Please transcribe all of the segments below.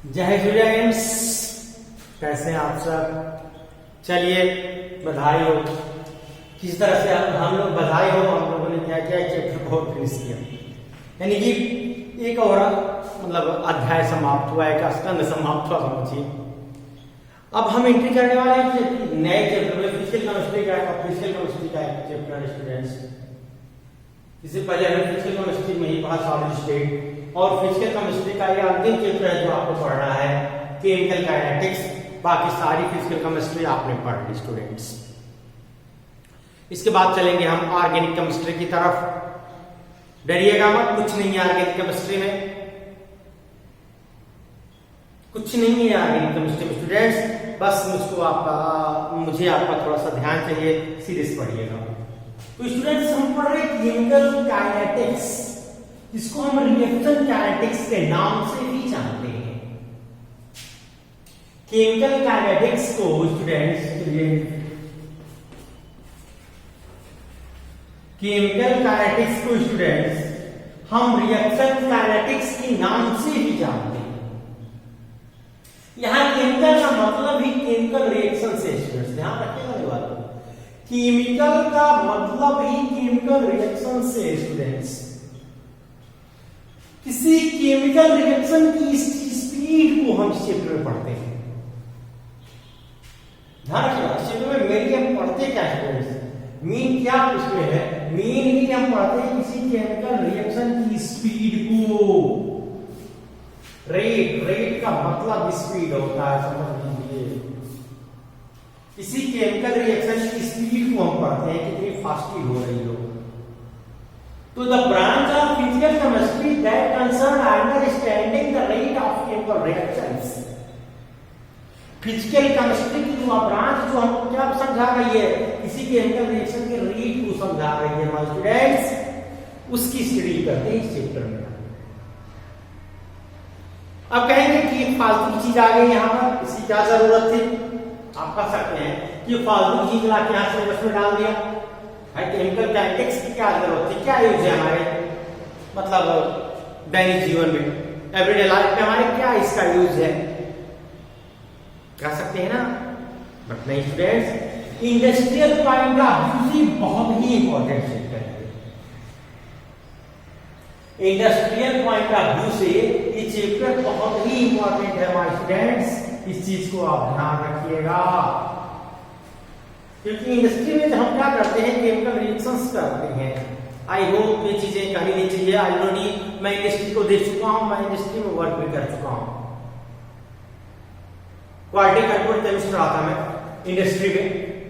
जय स्टूडेंट्स, कैसे हैं आप सब। चलिए बधाई हो। किस तरह से हम लोग बधाई हो, हम लोगों ने क्या क्या चैप्टर को फिनिश किया, यानी कि एक और मतलब अध्याय समाप्त हुआ, एक स्कंद समाप्त हुआ समझिए। अब हम एंट्री करने वाले हैं नए चैप्टर में, फिजिकल केमिस्ट्री का। फिजिकल केमिस्ट्री का एक चैप्टर है स्टूडेंट्स। इससे पहले हमने फिजिकल केमिस्ट्री में ही पढ़ा सॉलिड स्टेट, और फिजिकल केमिस्ट्री का ये अंतिम चैप्टर है जो आपको पढ़ना है, केमिकल काइनेटिक्स। बाकी सारी फिजिकल केमिस्ट्री आपने पढ़ ली स्टूडेंट्स। इसके बाद चलेंगे हम ऑर्गेनिक केमिस्ट्री की तरफ। डरिएगा मत, कुछ नहीं है ऑर्गेनिक केमिस्ट्री में, कुछ नहीं है ऑर्गेनिक केमिस्ट्री में स्टूडेंट्स। बस मुझे आपका थोड़ा सा ध्यान चाहिए, सीरीज पढ़िएगा। तो स्टूडेंट्स हम पढ़ रहे केमिकल काइनेटिक्स, इसको हम रिएक्शन काइनेटिक्स के नाम से भी जानते हैं। केमिकल काइनेटिक्स को स्टूडेंट्स केमिकल काइनेटिक्स को स्टूडेंट्स हम रिएक्शन काइनेटिक्स के नाम से भी जानते हैं। यहां केमिकल का मतलब ही केमिकल रिएक्शन से स्टूडेंट्स ध्यान रखिएगा ये बात। केमिकल का मतलब ही केमिकल रिएक्शन से स्टूडेंट्स। किसी केमिकल रिएक्शन की स्पीड को हम इस चैप्टर में पढ़ते हैं। ध्यान रखिएगा, इस चैप्टर में मेनली हम पढ़ते क्या स्टूडेंट्स, मीन क्या उसमें है, मेनली हम पढ़ते हैं किसी केमिकल रिएक्शन की स्पीड को। रेट का मतलब स्पीड होता है, समझ लीजिए। किसी केमिकल रिएक्शन की स्पीड को हम पढ़ते हैं, कितनी फास्टी हो रही हो। तो the branch of physical chemistry that concern understanding the rate of chemical reactions. Physical chemistry की जो ब्रांच जो हमको क्या समझा रही है, किसी केमिकल रिएक्शन के रेट को समझा रही है हमारे स्टूडेंट्स, उसकी स्टडी करते हैं इस चैप्टर में। अब कहेंगे कि फालतू चीज आ गई यहां पर, इसकी क्या जरूरत थी। आप कह सकते हैं कि फालतू चीज लाके यहां सिलेबस में डाल दिया। केमिकल काइनेटिक्स की क्या जरूरत थी, क्या यूज है हमारे मतलब दैनिक जीवन में, एवरीडे लाइफ में हमारे क्या इसका यूज है, कह सकते हैं ना। बट नहीं students, industrial point of view से बहुत ही इंपॉर्टेंट चैप्टर है। इंडस्ट्रियल पॉइंट ऑफ व्यू से ये चैप्टर बहुत ही इंपॉर्टेंट है माय स्टूडेंट्स। इस चीज को आप ध्यान रखिएगा, क्योंकि इंडस्ट्री में हम क्या करते हैं, केमिकल रिएक्शंस करते हैं। आई होप ये चीजें कहनी नहीं चाहिए। ऑलरेडी मैं इंडस्ट्री को देख चुका हूं, मैं इंडस्ट्री में वर्क भी कर चुका हूं। क्वालिटी कंट्रोल केमिस्ट रहा था मैं इंडस्ट्री में,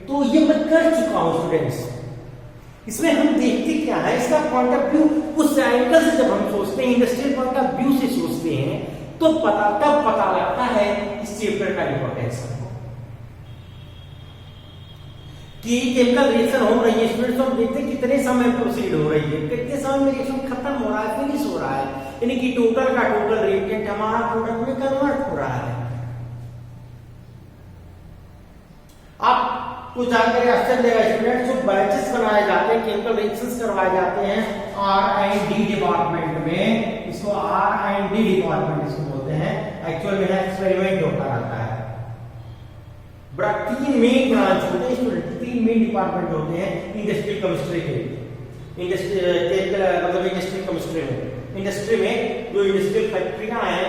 तो ये मैं कर चुका हूं स्टूडेंट्स। इसमें हम देखते क्या है, इसका पॉइंट ऑफ व्यू उस एंगल से जब हम सोचते हैं, इंडस्ट्रियल पॉइंट ऑफ व्यू से सोचते हैं, तो तब पता लगता है इस चैप्टर का इंपॉर्टेंस कि केमिकल रिएक्शन हो रही है स्टूडेंट्स। हम देखते हैं कितने समय में प्रोसीड हो रही है, कितने समय में रिएक्शन खत्म हो रहा है, फिनिश हो रहा है, यानी कि टोटल का टोटल रिएक्टेंट हमारा प्रोडक्ट में कन्वर्ट हो रहा है। आपको जानकारी आश्चर्य देगा स्टूडेंट्स, जो बैचेस बनाए जाते हैं, केमिकल रिएक्शंस करवाए जाते हैं R&D डिपार्टमेंट में, इसको R&D डिपार्टमेंट इसको बोलते हैं। एक्चुअल में एक्सपेरिमेंट होता रहता है। तीन मेन ब्रांच होते हैं स्टूडेंट, तीन मेन डिपार्टमेंट होते हैं इंडस्ट्रियल केमिस्ट्री के। मतलब इंडस्ट्रियल केमिस्ट्री में, इंडस्ट्री में जो इंडस्ट्रियल फैक्ट्रियां हैं,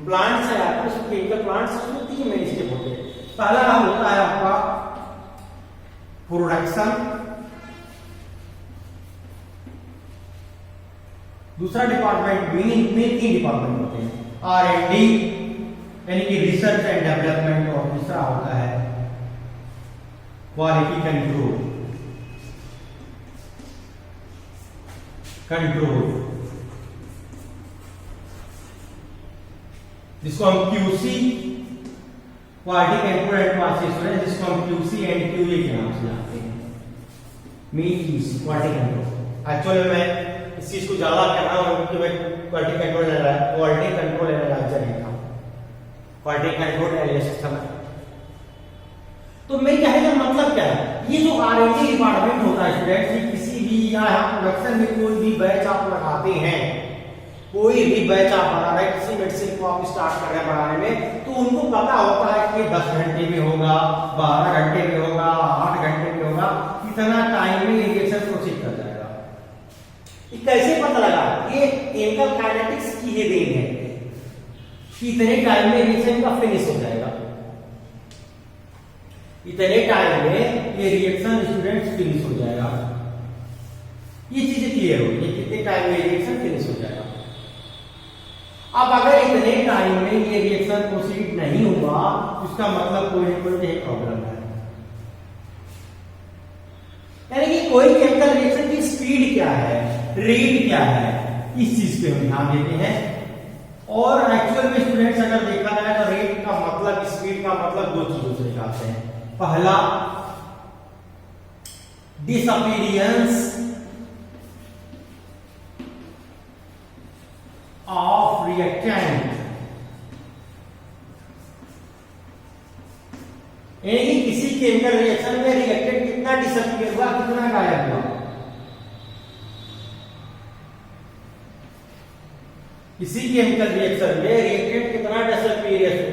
प्लांट्स है आपके, उसमें केमिकल प्लांट्स, उसमें तीन मेन स्टेप होते हैं। पहला नाम होता है आपका प्रोडक्शन, दूसरा डिपार्टमेंट में तीन डिपार्टमेंट होते हैं, R&D यानी कि रिसर्च एंड डेवलपमेंट, और दूसरा होता है क्वालिटी कंट्रोल जिसको हम QC quality control and process, जिसको हम QC एंड QA के नाम से जानते हैं। Main QC quality control. Actually मैं इस चीज को ज्यादा कर रहा हूं क्योंकि मैं क्वालिटी कंट्रोल एनालाइजर नहीं था, क्वालिटी कंट्रोल एनालिसिस था। तो मेरे कहने का मतलब क्या है, ये जो R&D डिपार्टमेंट होता है स्टूडेंट्स, किसी भी यहाँ प्रोडक्शन में कोई भी बैच आप लगाते हैं, कोई भी बैच आप बना रहे हैं, किसी मेडिसिन को आप स्टार्ट कर रहे हैं बनाने में, तो उनको पता होता है कि 10 घंटे में होगा, 12 घंटे में होगा, 8 घंटे में होगा, कितना टाइम में रिएक्शन प्रोसीड कर जाएगा। ये कैसे पता लगा? ये केमिकल काइनेटिक्स की ये देन है, इतने टाइम में रिएक्शन का फिनिश हो जाएगा, इतने टाइम में ये रिएक्शन स्टूडेंट्स फिनिश हो जाएगा। ये चीजें क्लियर हो गई, कितने टाइम में रिएक्शन फिनिश हो जाएगा। अब अगर इतने टाइम में ये रिएक्शन प्रोसीड नहीं हुआ, उसका मतलब कोई ना कोई प्रॉब्लम है। यानी कि कोई केमिकल रिएक्शन की स्पीड क्या है, रेट क्या है, इस चीज पे हम ध्यान देते हैं। और एक्चुअल में स्टूडेंट्स अगर देखा जाए तो रेट का मतलब, स्पीड का मतलब दो चीजों से निकालते हैं। पहला, डिसअपीयरेंस ऑफ रिएक्टेंट, यानी किसी केमिकल रिएक्शन में रिएक्टेंट कितना डिसअपीयर हुआ, कितना गायब हुआ। किसी केमिकल रिएक्शन में रिएक्टेंट कितना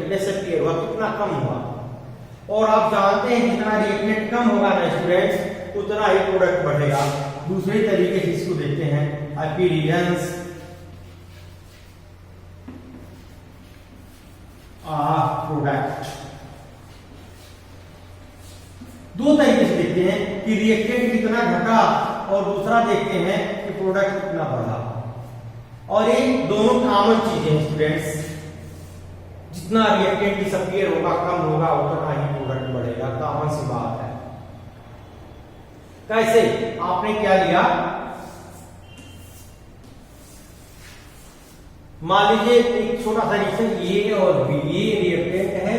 डिसअपीयर हुआ, कितना कम हुआ। और आप जानते हैं जितना रिएक्टेंट कम होगा ना स्टूडेंट्स, उतना ही प्रोडक्ट बढ़ेगा। दूसरे तरीके से इसको देखते हैं, अपीयरेंस ऑफ प्रोडक्ट। दो तरीके से देखते हैं कि रिएक्टेंट कितना घटा, और दूसरा देखते हैं कि प्रोडक्ट कितना बढ़ा। और ये दोनों कॉमन चीजें हैं स्टूडेंट्स, जितना रिएक्टेंट डिसअपीयर होगा, कम होगा, उतना ही प्रोडक्ट बढ़ेगा। कॉमन सी बात है। कैसे? आपने क्या लिया, मान लीजिए एक छोटा सा रिएक्शन ए और बी, ये रिएक्टेंट है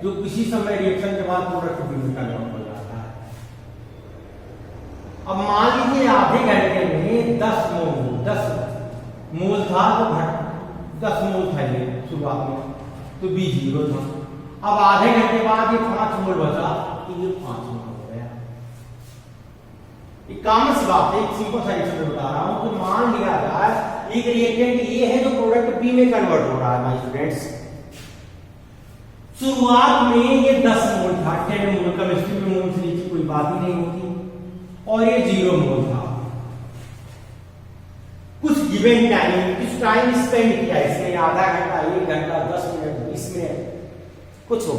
जो किसी समय रिएक्शन के बाद प्रोडक्ट बी में कन्वर्ट हो जाता है। अब मान लीजिए आधे घंटे में 10 मोल था, तो 10 मोल था ये शुरुआत में, तो बी 0 था। अब आधे घंटे बाद ये 5 मोल बचा, तो ये 5 मोल हो गया। एक कॉमन सी बात है, एक सिंपल सा रिएक्शन बता रहा हूं। तो मान लिया जाए एक रिएक्टेंट ये है जो प्रोडक्ट बी में कन्वर्ट हो रहा है माय स्टूडेंट्स। शुरुआत में ये 10 मोल था, 10 मोल, केमिस्ट्री में मोल से नीचे कोई बात ही नहीं होती, और ये 0 मोल था। कुछ गिवन टाइम, कुछ टाइम स्पेंड किया इसमें, आधा घंटा, 1 घंटा, 10 मिनट, 20 मिनट, कुछ हो,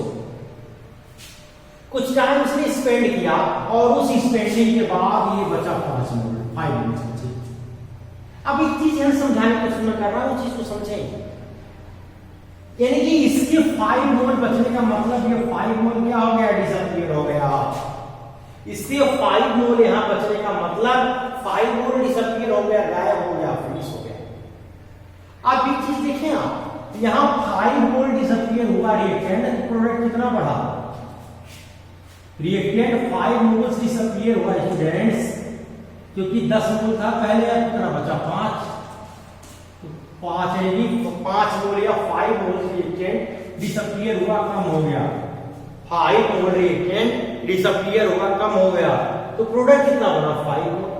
कुछ टाइम इसने स्पेंड किया, और उस स्पेंडिंग के बाद ये बचा 5 मिनट, 5 मिनट। अब एक चीज हम समझाने की कोशिश कर रहा हूं, उस चीज को समझें। यानी कि इसके 5 मोल बचने का मतलब, ये 5 मोल क्या हो गया, डिसअपीयर हो गया। इसके 5 मोल यहां बचने का मतलब 5 मोल डिसअपीयर हो गया, गायब हो गया, फिनिश हो गया। अब एक चीज देखें आप, यहां 5 मोल डिसअपीयर हुआ रिएक्टेंट, प्रोडक्ट कितना बढ़ा, रिएक्टेंट 5 मोल डिसअपीयर हुआ स्टूडेंट्स, क्योंकि 10 मोल था पहले, कितना बचा, 5। तो 5 यानी 5 मोल या 5 मोल रिएक्टेंट डिसअपीयर हुआ, कम हो गया। 5 मोल रिएक्टेंट डिसअपीयर हुआ, कम हो गया, तो प्रोडक्ट कितना बना, 5 मोल।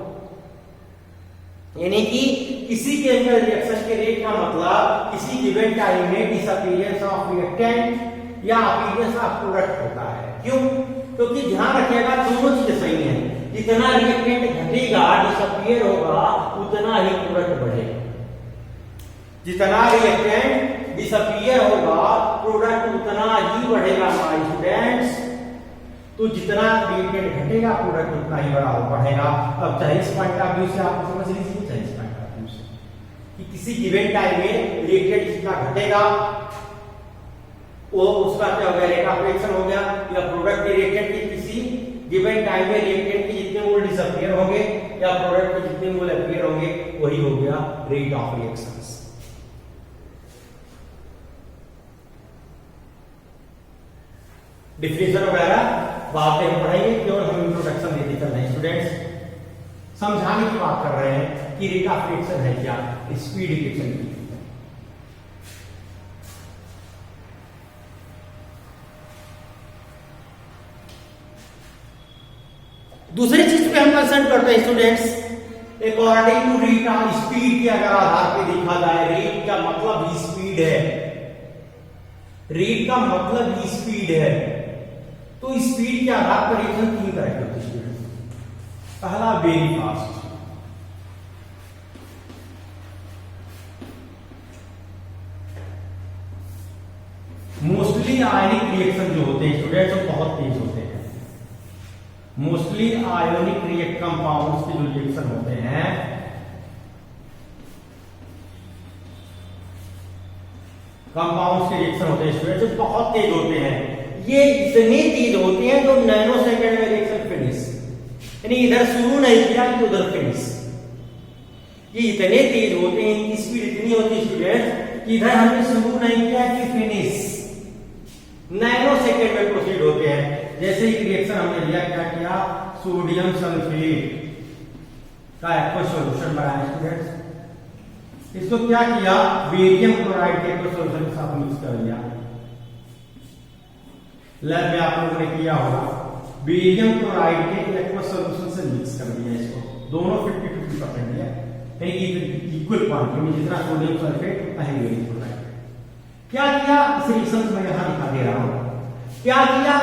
यानी कि किसी केमिकल रिएक्शन के रेट का मतलब किसी गिवन टाइम में डिसअपीयरेंस ऑफ रिएक्टेंट या अपीयरेंस ऑफ प्रोडक्ट होता है। क्यों? क्योंकि ध्यान रखिएगा दोनों चीजें सही हैं। जितना रिएक्टेंट घटेगा, डिसअपीयर होगा, उतना ही प्रोडक्ट बढ़ेगा। जितना रिएक्टेंट डिसअपीयर होगा, प्रोडक्ट उतना ही बढ़ेगा माय स्टूडेंट्स। तो जितना रिएक्टेंट घटेगा, प्रोडक्ट उतना ही बड़ा बढ़ेगा। अब चाहे इस पॉइंट ऑफ व्यू से आप समझ लीजिए, चाहे इस पॉइंट ऑफ व्यू से, कि किसी गिवन टाइम में रिएक्टेंट जितना घटेगा, वो उसका क्या हो गया, रेट ऑफ रिएक्शन हो गया, या प्रोडक्ट के रिएक्टेंट के किसी गिवन टाइम में रिएक्टेंट के जितने मोल डिसअपीयर होंगे या प्रोडक्ट के जितने मोल अपीयर होंगे, वही हो गया रेट ऑफ रिएक्शंस। डिफिनेशन वगैरह बाद में पढ़ेंगे, केवल हम इंट्रोडक्शन देते चल रहे हैं स्टूडेंट्स। समझाने की बात कर रहे हैं कि रेट ऑफ रिएक्शन है क्या, स्पीड रिएक्शन की। दूसरी चीज पे हम कंसर्न करते हैं students, according to REET, speed के अगर आधार पे देखा जाए, रीट का मतलब स्पीड है, रीट का मतलब स्पीड है, तो स्पीड के आधार पर रिएक्शन 3 तरह के होते हैं। पहला वेरी फास्ट, मोस्टली आयनिक रिएक्शन जो होते हैं स्टूडेंट्स वो बहुत तेज होते हैं। मोस्टली आयोनिक रिएक्ट कंपाउंड्स के जो रिएक्शन होते हैं कंपाउंड्स के रिएक्शन होते हैं स्टूडेंट्स जो बहुत तेज होते हैं। ये इतने तेज होते हैं जो नैनो सेकंड में रिएक्शन फिनिश, यानी इधर शुरू नहीं किया कि उधर फिनिश। ये इतने तेज होते हैं, इनकी स्पीड इतनी होती है स्टूडेंट कि इधर हमने शुरू नहीं किया कि फिनिश, नैनो सेकंड में प्रोसीड होते हैं। जैसे ही रिएक्शन हमने लिया, क्या किया, सोडियम सल्फेट का एक्वा सॉल्यूशन बनाया स्टूडेंट्स, इसको क्या किया, बेरियम क्लोराइड के एक्वा सॉल्यूशन के साथ मिक्स कर लिया। लैब में आप लोगों ने किया होगा, बेरियम क्लोराइड के एक्वा सॉल्यूशन से मिक्स कर दिया इसको, दोनों 50-50% लिया, यानी कि इक्वल क्वांटिटी में जितना सोडियम सल्फेट उतना ही बेरियम क्लोराइड। क्या किया, इस रिएक्शन में यहां दिखा दे रहा हूं, क्या किया,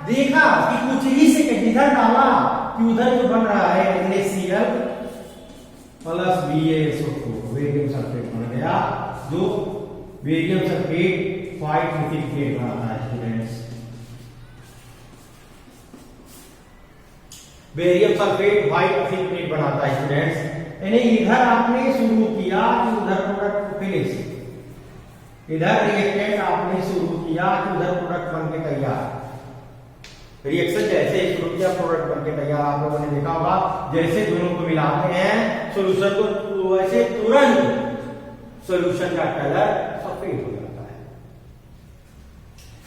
देखा कि कुछ ही से इधर डाला कि उधर जो बन रहा है NaCl plus BaSO4 barium sulphate बन गया, जो बेरियम सल्फेट व्हाइट सर्टिफिकेट बनाता है students. Barium sulphate white certificate बनाता है स्टूडेंट्स, यानी इधर आपने शुरू किया कि उधर प्रोडक्ट फिनिश, इधर रिएक्टेंट आपने शुरू किया कि उधर प्रोडक्ट बन के तैयार। रिएक्शन जैसे शुरू किया प्रोडक्ट बन के तैयार। आप लोगों ने देखा होगा, जैसे दोनों को मिलाते हैं सॉल्यूशन को, वैसे तुरंत सॉल्यूशन का कलर सफेद हो जाता है।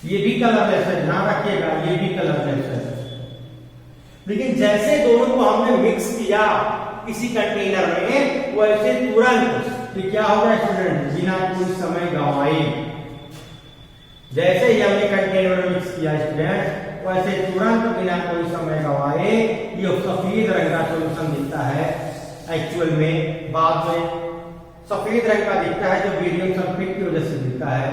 ये भी कलरलेस है, ध्यान रखिएगा, ये भी कलरलेस है। लेकिन जैसे दोनों को हमने मिक्स किया किसी कंटेनर में, वैसे तुरंत क्या होगा स्टूडेंट, बिना कोई समय गंवाए, जैसे ही हमने कंटेनर में मिक्स किया स्टूडेंट, वैसे तुरंत बिना कोई समय गंवाए ये सफेद रंग का सॉल्यूशन दिखता है। एक्चुअल में बाद में सफेद रंग का दिखता है, जो बेरियम सल्फेट की वजह से दिखता है।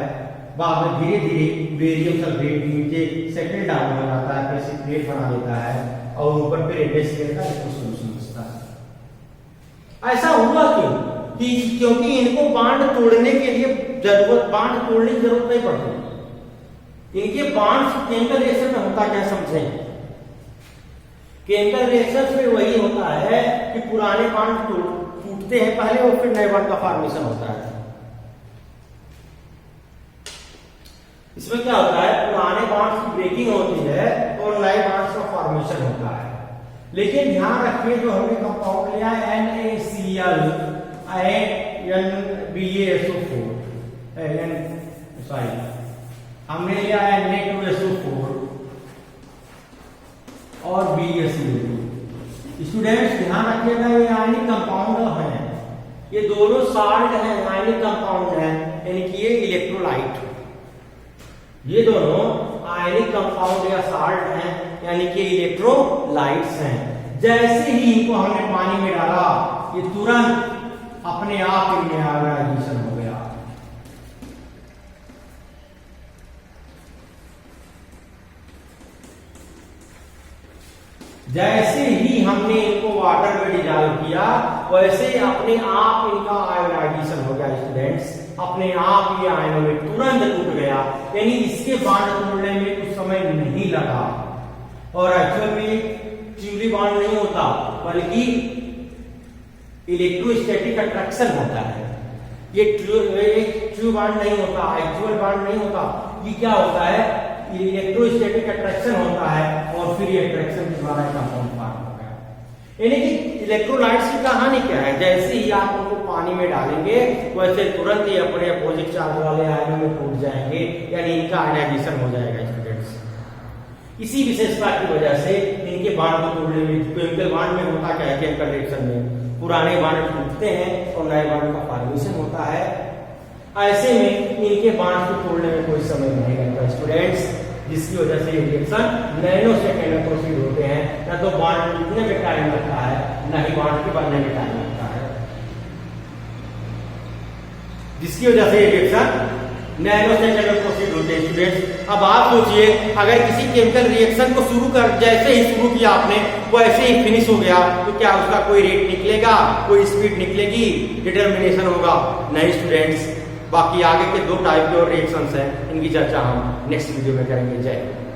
बाद में धीरे धीरे बेरियम सल्फेट नीचे सेटल डाउन हो जाता है, प्रेसिपिटेट बना देता है और ऊपर फिर NaCl का सॉल्यूशन दिखता है। ऐसा हुआ क्यों, कि क्योंकि इनको बांड तोड़ने के लिए बांड तोड़ने की जरूरत नहीं पड़ती। इनके बांड केमिकल रिएक्शन में होता क्या समझें, केमिकल रिएक्शन में वही होता है कि पुराने बांड टूटते हैं पहले और फिर नए बांड का फॉर्मेशन होता है। इसमें क्या होता है, पुराने बांड्स की ब्रेकिंग होती है और नए बांड्स का फॉर्मेशन होता है। लेकिन ध्यान रखिए, जो हमने कंपाउंड लिया NaCl हमने लिया Na2SO4 और BaCl2। स्टूडेंट्स ध्यान रखिएगा, ये आयनिक कंपाउंड है, ये दोनों साल्ट है, आयनिक कंपाउंड है, यानी कि ये इलेक्ट्रोलाइट, ये दोनों आयनिक कंपाउंड या साल्ट हैं, यानी कि इलेक्ट्रोलाइट्स हैं। जैसे ही इनको हमने पानी में डाला, ये तुरंत अपने आप इनमें आयोनाइजेशन हो गया। जैसे ही हमने इनको वाटर में डिजॉल्व किया, वैसे अपने आप इनका आयोनाइजेशन हो गया स्टूडेंट्स, अपने आप ये आयनों में तुरंत टूट गया। यानी इसके बांड तोड़ने में कुछ समय नहीं लगा, और एक्चुअल में ट्यूबली बांड नहीं होता, बल्कि इलेक्ट्रोस्टैटिक अट्रैक्शन होता है। ये ट्यूब बांड नहीं होता, एक्चुअल बांड नहीं होता, ये क्या होता है, इलेक्ट्रोस्टैटिक अट्रैक्शन होता है, और फिर ये अट्रैक्शन के द्वारा कंपाउंड फॉर्म हो गया। यानी कि इलेक्ट्रोलाइट्स की कहानी क्या है, जैसे ही आप उनको पानी में डालेंगे, वैसे तुरंत ही अपने अपोजिट चार्ज वाले आयनों में टूट जाएंगे, यानी इनका आयनाइजेशन हो जाएगा स्टूडेंट्स। इसी विशेषता की वजह से इनके बांड को तोड़ने में, केमिकल बांड में होता क्या है, केमिकल रिएक्शन में पुराने बांड टूटते हैं और नए बांड का फॉर्मेशन होता है। ऐसे में इनके बांड को तोड़ने में कोई समय नहीं लगता स्टूडेंट्स, जिसकी वजह से ये रिएक्शन नैनो सेकंड में प्रोसीड होते हैं। ना तो बांड टूटने में टाइम लगता है, ना ही बांड के बनने में टाइम लगता है। जिसकी वजह से ये रिएक्शन नैनो सेकंड में प्रोसीड होते हैं स्टूडेंट्स। अब आप सोचिए, अगर किसी केमिकल रिएक्शन को शुरू कर जैसे ही शुरू किया आपने वैसे ही फिनिश हो गया, तो क्या उसका कोई रेट निकलेगा, कोई स्पीड निकलेगी, डिटर्मिनेशन होगा? नहीं स्टूडेंट्स। बाकी आगे के 2 टाइप के और रिएक्शंस हैं, इनकी चर्चा हम नेक्स्ट वीडियो में करेंगे। जय हिंद।